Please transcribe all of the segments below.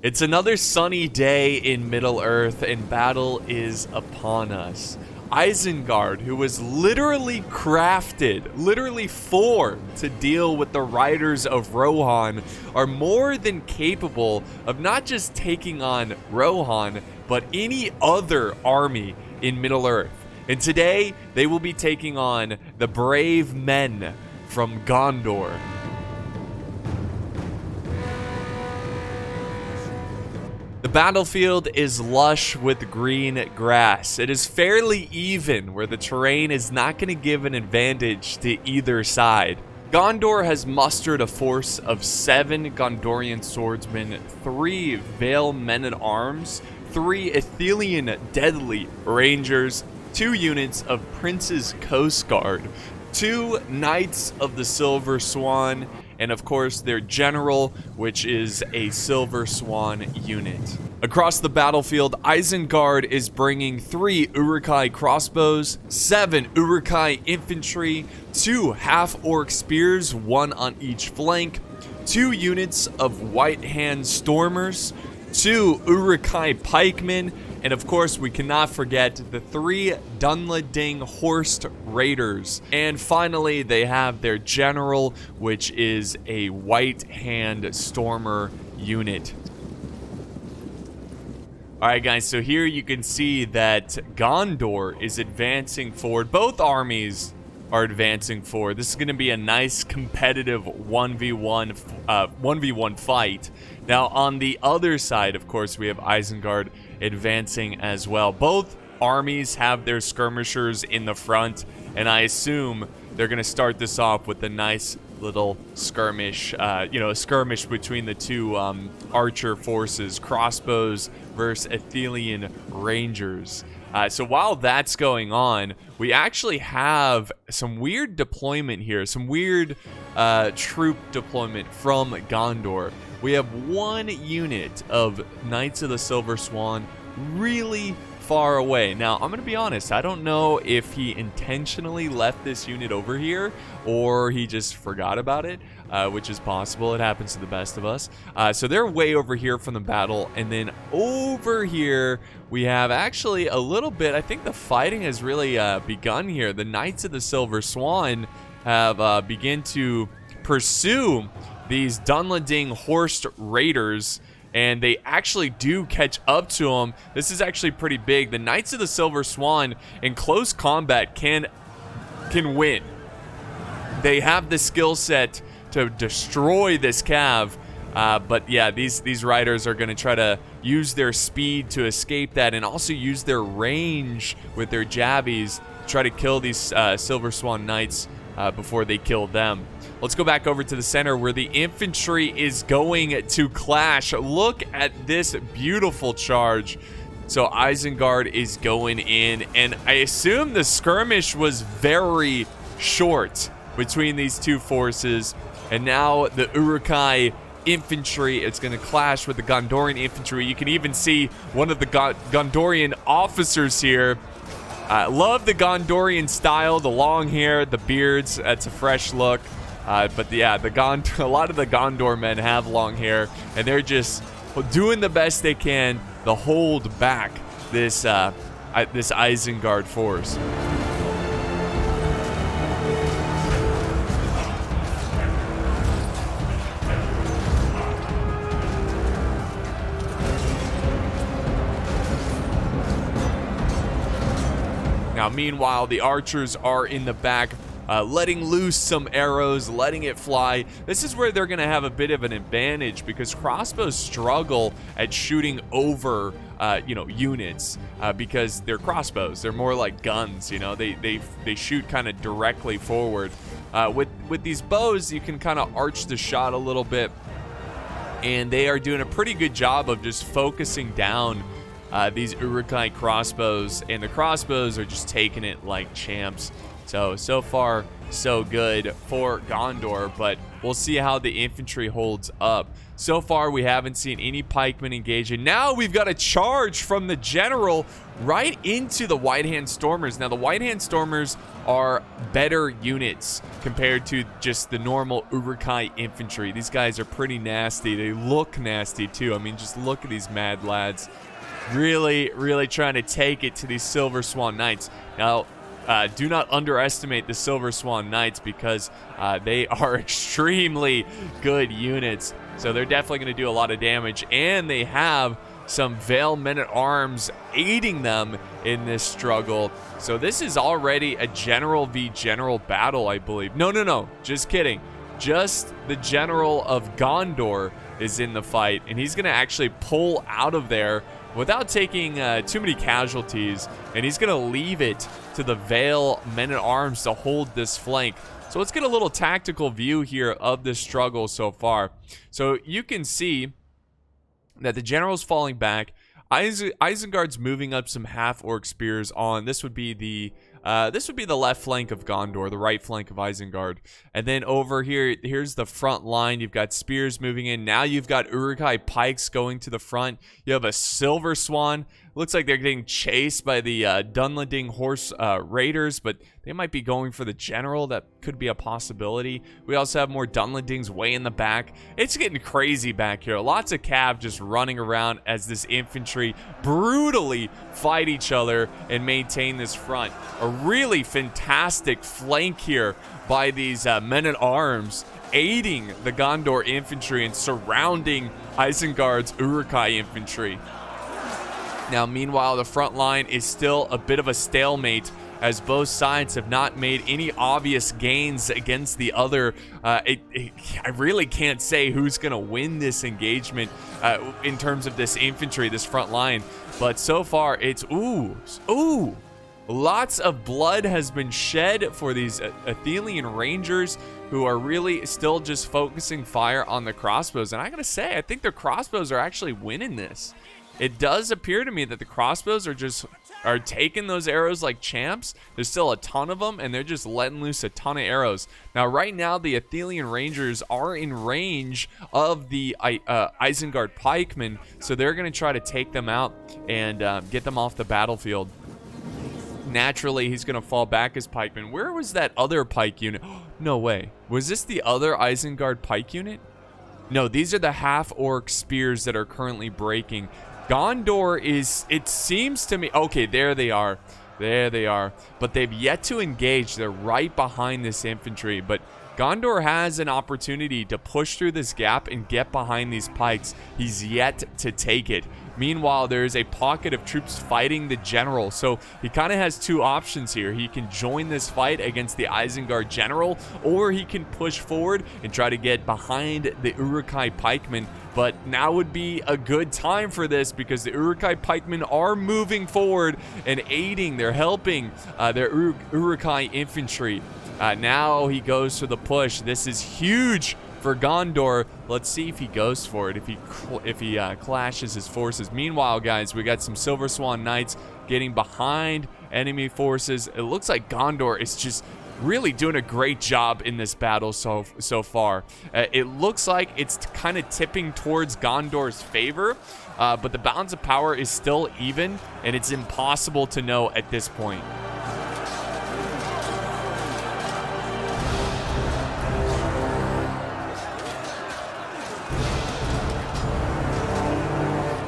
It's another sunny day in Middle-earth, and battle is upon us. Isengard, who was literally crafted, literally formed to deal with the riders of Rohan, are more than capable of not just taking on Rohan, but any other army in Middle-earth. And today, they will be taking on the brave men from Gondor. The battlefield is lush with green grass. It is fairly even, where the terrain is not going to give an advantage to either side. Gondor has mustered a force of 7 Gondorian swordsmen, 3 Vale men-at-arms, 3 Attilian deadly rangers, 2 units of Prince's Coast Guard, 2 Knights of the Silver Swan, and of course their general, which is a Silver Swan unit. Across the battlefield, Isengard is bringing 3 Uruk-hai crossbows, 7 Uruk-hai infantry, 2 half-orc spears, 1 on each flank, 2 units of White Hand stormers, 2 Uruk-hai pikemen, and of course, we cannot forget the 3 Dawnless Horse Raiders. And finally, they have their general, which is a White Hand Stormer unit. Alright guys, so here you can see that Gondor is advancing forward. Both armies are advancing forward. This is going to be a nice competitive 1v1 fight. Now on the other side, of course, we have Isengard advancing as well. Both armies have their skirmishers in the front, and I assume they're going to start this off with a nice little skirmish, a skirmish between the two archer forces, crossbows versus Attilian rangers. So while that's going on, we actually have some weird deployment here, some weird troop deployment from Gondor. We have 1 unit of Knights of the Silver Swan really far away. Now, I'm going to be honest, I don't know if he intentionally left this unit over here or he just forgot about it, which is possible. It happens to the best of us. So they're way over here from the battle, and then over here we have actually a little bit, I think the fighting has really begun here. The Knights of the Silver Swan have begun to pursue these Dawnless Horse Raiders, and they actually do catch up to them. This is actually pretty big. The Knights of the Silver Swan in close combat can win. They have the skill set to destroy this cav, but yeah, these riders are going to try to use their speed to escape that, and also use their range with their jabbies to try to kill these Silver Swan Knights before they kill them. Let's go back over to the center where the infantry is going to clash. Look at this beautiful charge. So Isengard is going in, and I assume the skirmish was very short between these two forces, and now the Uruk-hai infantry is going to clash with the Gondorian infantry. You can even see one of the Gondorian officers here. Love the Gondorian style, the long hair, the beards. That's a fresh look. But yeah, a lot of the Gondor men have long hair, and they're just doing the best they can to hold back this Isengard force. Now, meanwhile, the archers are in the back, letting loose some arrows, letting it fly. This is where they're going to have a bit of an advantage, because crossbows struggle at shooting over, units, because they're crossbows. They're more like guns, They shoot kind of directly forward. With these bows, you can kind of arch the shot a little bit, and they are doing a pretty good job of just focusing down these Uruk-hai crossbows, and the crossbows are just taking it like champs. So far, so good for Gondor, but we'll see how the infantry holds up. So far, we haven't seen any pikemen engage, and now we've got a charge from the general right into the White Hand Stormers. Now, the White Hand Stormers are better units compared to just the normal Uruk-hai infantry. These guys are pretty nasty. They look nasty, too. I mean, just look at these mad lads. Really, really trying to take it to these Silver Swan Knights. Now, do not underestimate the Silver Swan Knights because they are extremely good units. So they're definitely going to do a lot of damage. And they have some Vale Men-at-Arms aiding them in this struggle. So this is already a general v general battle, I believe. No. Just kidding. Just the general of Gondor is in the fight. And he's going to actually pull out of there without taking too many casualties, and he's going to leave it to the Vale Men-at-Arms to hold this flank. So let's get a little tactical view here of this struggle so far. So you can see that the general's falling back. Isengard's moving up some half-orc spears on. This would be the left flank of Gondor, the right flank of Isengard. And then over here, here's the front line. You've got spears moving in. Now you've got Uruk-hai pikes going to the front. You have a Silver Swan. Looks like they're getting chased by the Dunlending horse raiders, but they might be going for the general. That could be a possibility. We also have more Dunlendings way in the back. It's getting crazy back here. Lots of cav just running around as this infantry brutally fight each other and maintain this front. A really fantastic flank here by these men-at-arms aiding the Gondor infantry and surrounding Isengard's Uruk-hai infantry. Now, meanwhile, the front line is still a bit of a stalemate as both sides have not made any obvious gains against the other. I really can't say who's going to win this engagement in terms of this infantry, this front line. But so far, it's ooh. Lots of blood has been shed for these Athenian Rangers who are really still just focusing fire on the crossbows. And I gotta say, I think their crossbows are actually winning this. It does appear to me that the crossbows are taking those arrows like champs. There's still a ton of them, and they're just letting loose a ton of arrows. Now, right now, the Athenian Rangers are in range of the Isengard pikemen, so they're going to try to take them out and get them off the battlefield. Naturally, he's going to fall back as pikeman. Where was that other pike unit? No way. Was this the other Isengard pike unit? No, these are the half-orc spears that are currently breaking. Gondor is, it seems to me, okay, there they are. There they are. But they've yet to engage. They're right behind this infantry. But Gondor has an opportunity to push through this gap and get behind these pikes. He's yet to take it. Meanwhile, there's a pocket of troops fighting the general. So he kind of has two options here. He can join this fight against the Isengard general, or he can push forward and try to get behind the Uruk-hai pikemen. But now would be a good time for this because the Uruk-hai pikemen are moving forward and aiding. They're helping their Uruk-hai infantry. Now he goes for the push. This is huge for Gondor. Let's see if he goes for it, if he clashes his forces. Meanwhile, guys, we got some Silver Swan Knights getting behind enemy forces. It looks like Gondor is just really doing a great job in this battle so far. It looks like it's kind of tipping towards Gondor's favor, but the balance of power is still even, and it's impossible to know at this point.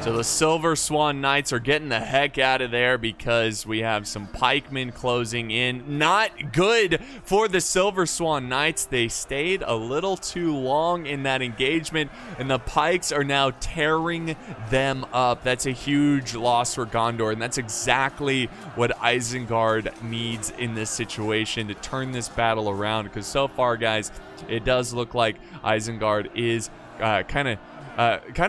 So the Silver Swan Knights are getting the heck out of there because we have some pikemen closing in. Not good for the Silver Swan Knights. They stayed a little too long in that engagement, and the pikes are now tearing them up. That's a huge loss for Gondor, and that's exactly what Isengard needs in this situation to turn this battle around. Because so far, guys, it does look like Isengard is kind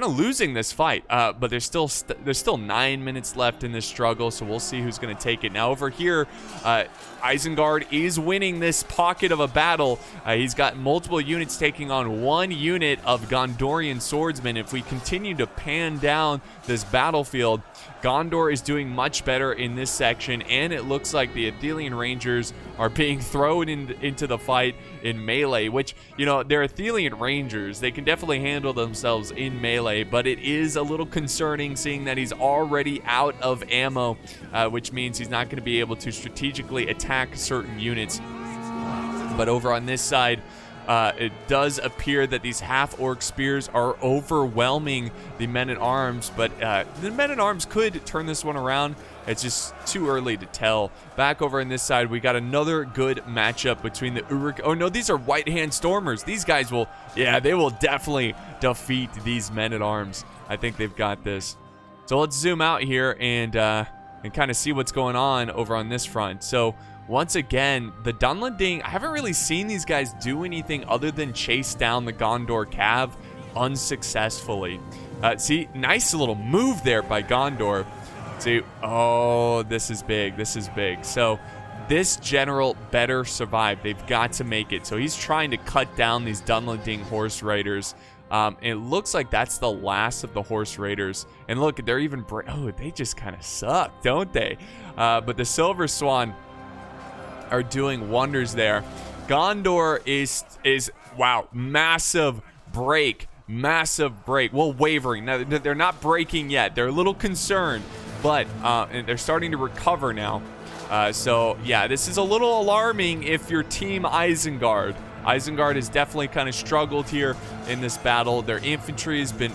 of losing this fight, but there's still 9 minutes left in this struggle, so we'll see who's going to take it. Now over here, Isengard is winning this pocket of a battle. He's got multiple units taking on one unit of Gondorian swordsmen. If we continue to pan down this battlefield, Gondor is doing much better in this section, and it looks like the Athelian Rangers are being thrown into the fight in melee, which, you know, they're Athelian Rangers. They can definitely handle themselves in melee, but it is a little concerning seeing that he's already out of ammo, which means he's not going to be able to strategically attack certain units. But over on this side, it does appear that these half-orc spears are overwhelming the men-at-arms, but the men-at-arms could turn this one around. It's just too early to tell. Back over on this side, we got another good matchup between the Uruk. Oh no, these are White Hand Stormers. These guys will, yeah, they will definitely defeat these men-at-arms. I think they've got this. So let's zoom out here and kind of see what's going on over on this front. So once again, the Dawnless Days, I haven't really seen these guys do anything other than chase down the Gondor Cav unsuccessfully. See, nice little move there by Gondor. See, oh, this is big. This is big. So this general better survive. They've got to make it. So he's trying to cut down these Dawnless Days horse raiders. It looks like that's the last of the horse raiders. And look, they're even oh, they just kind of suck, don't they? But the Silver Swan are doing wonders there. Gondor is wow, massive break. Well, wavering. Now, they're not breaking yet. They're a little concerned, but and they're starting to recover now. So yeah, this is a little alarming if you're Team Isengard. Isengard has definitely kind of struggled here in this battle. Their infantry has been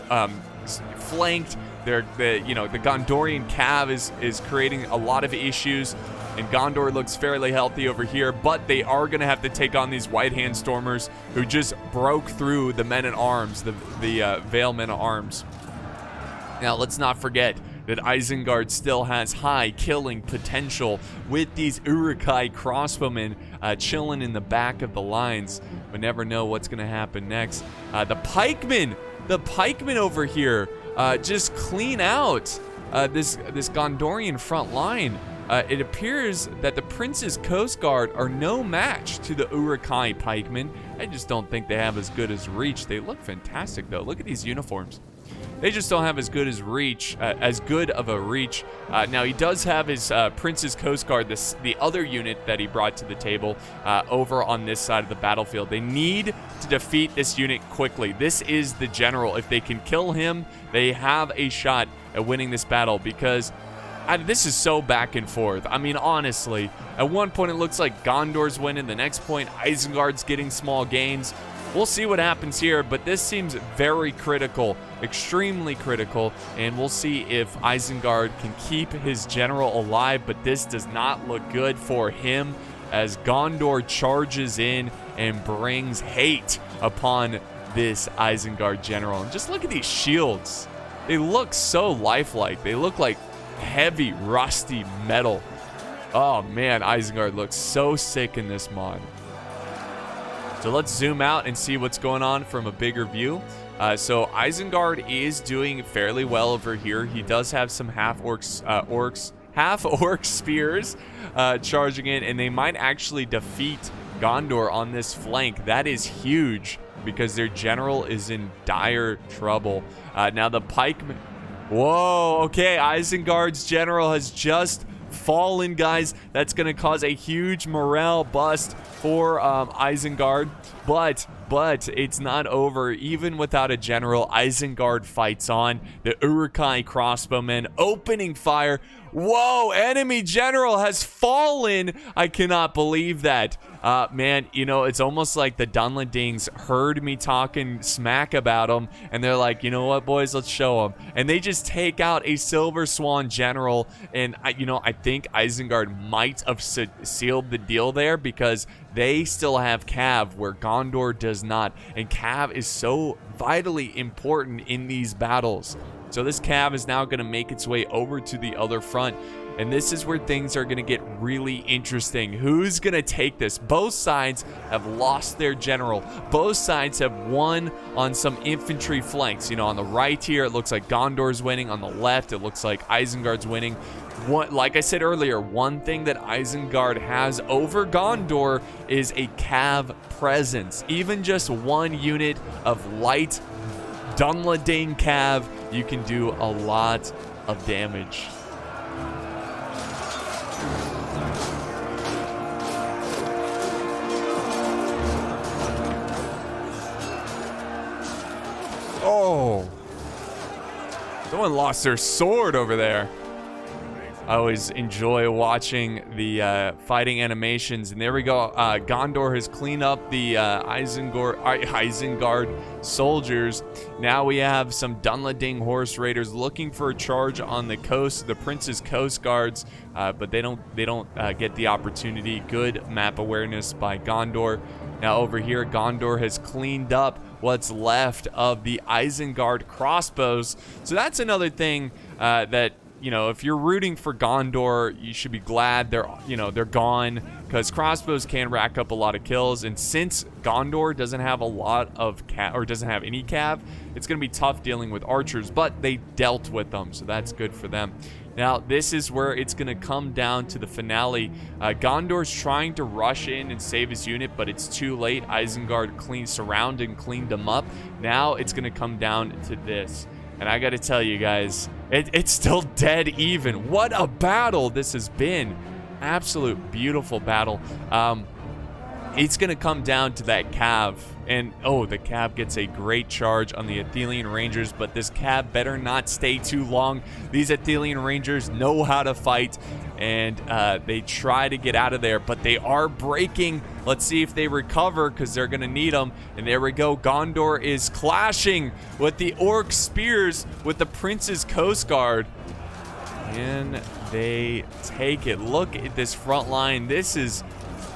flanked. The Gondorian Cav is creating a lot of issues, and Gondor looks fairly healthy over here, but they are going to have to take on these White Hand Stormers who just broke through the men-at-arms, the Vale men-at-arms. Now, let's not forget that Isengard still has high killing potential with these Uruk-hai crossbowmen chilling in the back of the lines. We never know what's going to happen next. The pikemen over here just clean out this Gondorian front line. It appears that the Prince's Coast Guard are no match to the Uruk-hai pikemen. I just don't think they have as good as reach. They look fantastic, though. Look at these uniforms. They just don't have as good of a reach. Now, he does have his Prince's Coast Guard, the other unit that he brought to the table, over on this side of the battlefield. They need to defeat this unit quickly. This is the general. If they can kill him, they have a shot at winning this battle, because this is so back and forth. I mean, honestly, at one point it looks like Gondor's winning. The next point, Isengard's getting small gains. We'll see what happens here, but this seems very critical, extremely critical, and we'll see if Isengard can keep his general alive, but this does not look good for him as Gondor charges in and brings hate upon this Isengard general. And just look at these shields. They look so lifelike. They look like heavy, rusty metal. Oh man, Isengard looks so sick in this mod. So let's zoom out and see what's going on from a bigger view. So Isengard is doing fairly well over here. He does have some half-orc spears charging in, and they might actually defeat Gondor on this flank. That is huge because their general is in dire trouble. Now the pikemen... Whoa, okay, Isengard's general has just fallen, guys. That's going to cause a huge morale bust for Isengard, but it's not over. Even without a general, Isengard fights on. The Uruk-hai crossbowmen opening fire. Whoa, enemy general has fallen. I cannot believe that. Man, you know, it's almost like the Dawnless Days heard me talking smack about them, and they're like, you know what, boys, let's show them. And they just take out a Silver Swan general, and I think Isengard might have sealed the deal there, because they still have Cav where Gondor does not, and Cav is so vitally important in these battles. So this Cav is now going to make its way over to the other front, and this is where things are going to get really interesting. Who's going to take this? Both sides have lost their general. Both sides have won on some infantry flanks. You know, on the right here, it looks like Gondor's winning. On the left, it looks like Isengard's winning. Like I said earlier, one thing that Isengard has over Gondor is a Cav presence. Even just one unit of light Dawnless Days Cav, you can do a lot of damage. Oh. Someone lost their sword over there. I always enjoy watching the fighting animations. And there we go. Gondor has cleaned up the Isengard soldiers. Now we have some Dunlading horse raiders looking for a charge on the coast, the Prince's Coast Guards, but they don't get the opportunity. Good map awareness by Gondor. Now over here, Gondor has cleaned up what's left of the Isengard crossbows. So that's another thing that, you know, if you're rooting for Gondor, you should be glad they're gone, because crossbows can rack up a lot of kills. And since Gondor doesn't have a lot of doesn't have any cav, it's going to be tough dealing with archers, but they dealt with them, so that's good for them. Now, this is where it's going to come down to the finale. Gondor's trying to rush in and save his unit, but it's too late. Isengard surrounded and cleaned them up. Now it's going to come down to this. And I got to tell you guys, it's still dead even. What a battle this has been. Absolute beautiful battle. It's going to come down to that cav. And, oh, the cav gets a great charge on the Athelian Rangers, but this cav better not stay too long. These Athelian Rangers know how to fight, and they try to get out of there, but they are breaking. Let's see if they recover, because they're going to need them. And there we go. Gondor is clashing with the orc spears with the Prince's Coast Guard. And they take it. Look at this front line. This is...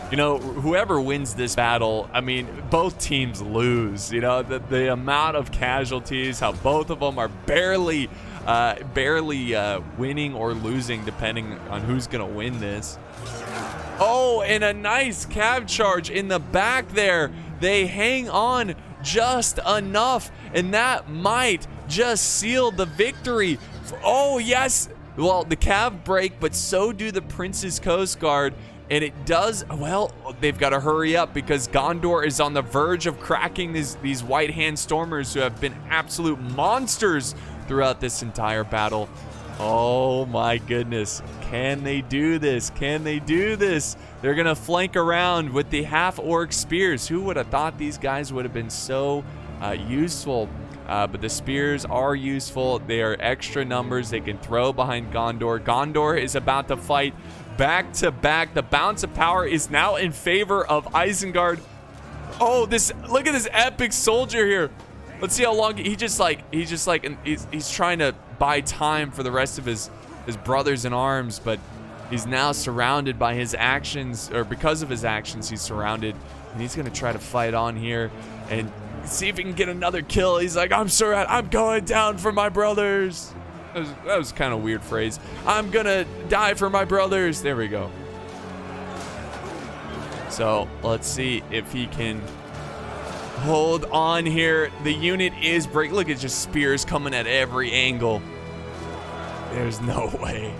You know, whoever wins this battle, I mean, both teams lose. You know, the amount of casualties, how both of them are barely winning or losing, depending on who's going to win this. Oh, and a nice cav charge in the back there. They hang on just enough, and that might just seal the victory. Oh, yes. Well, the cav break, but so do the Prince's Coast Guard. And it does, well, they've got to hurry up, because Gondor is on the verge of cracking these White Hand Stormers, who have been absolute monsters throughout this entire battle. Oh my goodness. Can they do this? Can they do this? They're going to flank around with the half-orc spears. Who would have thought these guys would have been so useful? But the spears are useful. They are extra numbers they can throw behind Gondor. Gondor is about to fight back to back. The balance of power is now in favor of Isengard. Oh, look at this epic soldier here. Let's see how long he's trying to buy time for the rest of his brothers in arms, but he's now surrounded by his actions, or because of his actions, he's surrounded, and he's gonna try to fight on here and see if he can get another kill. He's like, I'm going down for my brothers. That was kind of a weird phrase. I'm gonna die for my brothers. There we go. So let's see if he can hold on here. The unit is break. Look at just spears coming at every angle. There's no way.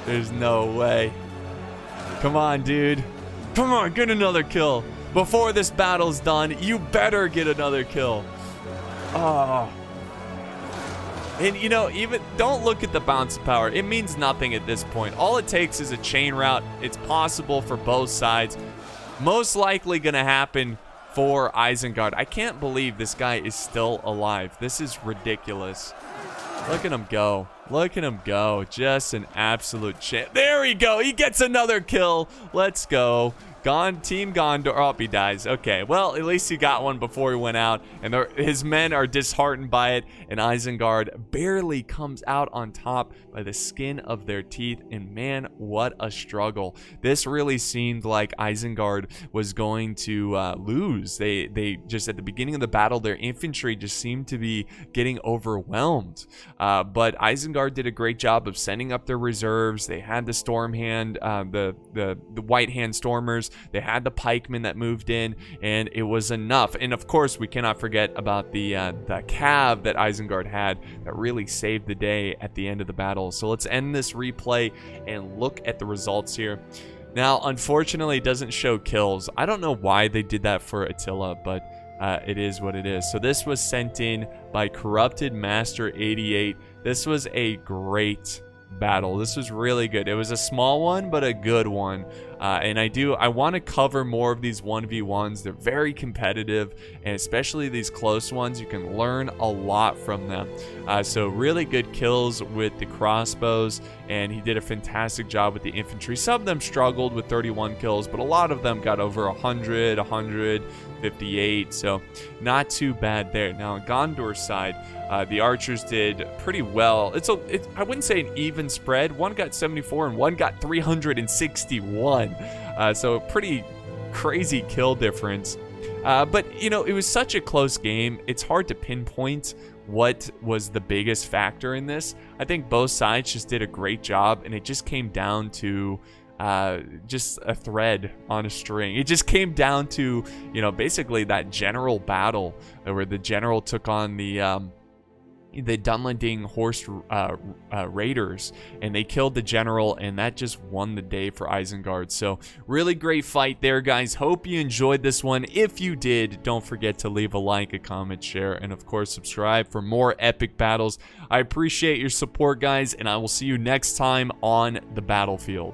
There's no way. Come on, dude. Come on, get another kill. Before this battle's done, you better get another kill. Oh. And, you know, even don't look at the bounce of power. It means nothing at this point. All it takes is a chain route. It's possible for both sides. Most likely going to happen for Isengard. I can't believe this guy is still alive. This is ridiculous. Look at him go. Look at him go. Just an absolute champ. There we go. He gets another kill. Let's go. Team Gondor. Oh, he dies. Okay, well, at least he got one before he went out, and his men are disheartened by it, and Isengard barely comes out on top by the skin of their teeth, and man, what a struggle. This really seemed like Isengard was going to lose. They just, at the beginning of the battle, their infantry just seemed to be getting overwhelmed, but Isengard did a great job of sending up their reserves. They had the Stormhand, the White Hand Stormers. They had the pikemen that moved in, and it was enough. And of course, we cannot forget about the cav that Isengard had that really saved the day at the end of the battle. So let's end this replay and look at the results here. Now, unfortunately, it doesn't show kills. I don't know why they did that for Attila, but it is what it is. So this was sent in by Corrupted Master 88. This was a great battle. This was really good. It was a small one, but a good one. And I want to cover more of these 1v1s. They're very competitive, and especially these close ones, you can learn a lot from them. So really good kills with the crossbows, and he did a fantastic job with the infantry. Some of them struggled with 31 kills, but a lot of them got over 100, 158, so not too bad there. Now on Gondor's side, the archers did pretty well. I wouldn't say an even spread. One got 74 and one got 361. So a pretty crazy kill difference. But, you know, it was such a close game. It's hard to pinpoint what was the biggest factor in this. I think both sides just did a great job, and it just came down to just a thread on a string. It just came down to, you know, basically that general battle where the general took on the Dunlending horse raiders, and they killed the general, and that just won the day for Isengard. So really great fight there, guys. Hope you enjoyed this one. If you did, don't forget to leave a like, a comment, share, and of course subscribe for more epic battles. I appreciate your support, guys, and I will see you next time on the battlefield.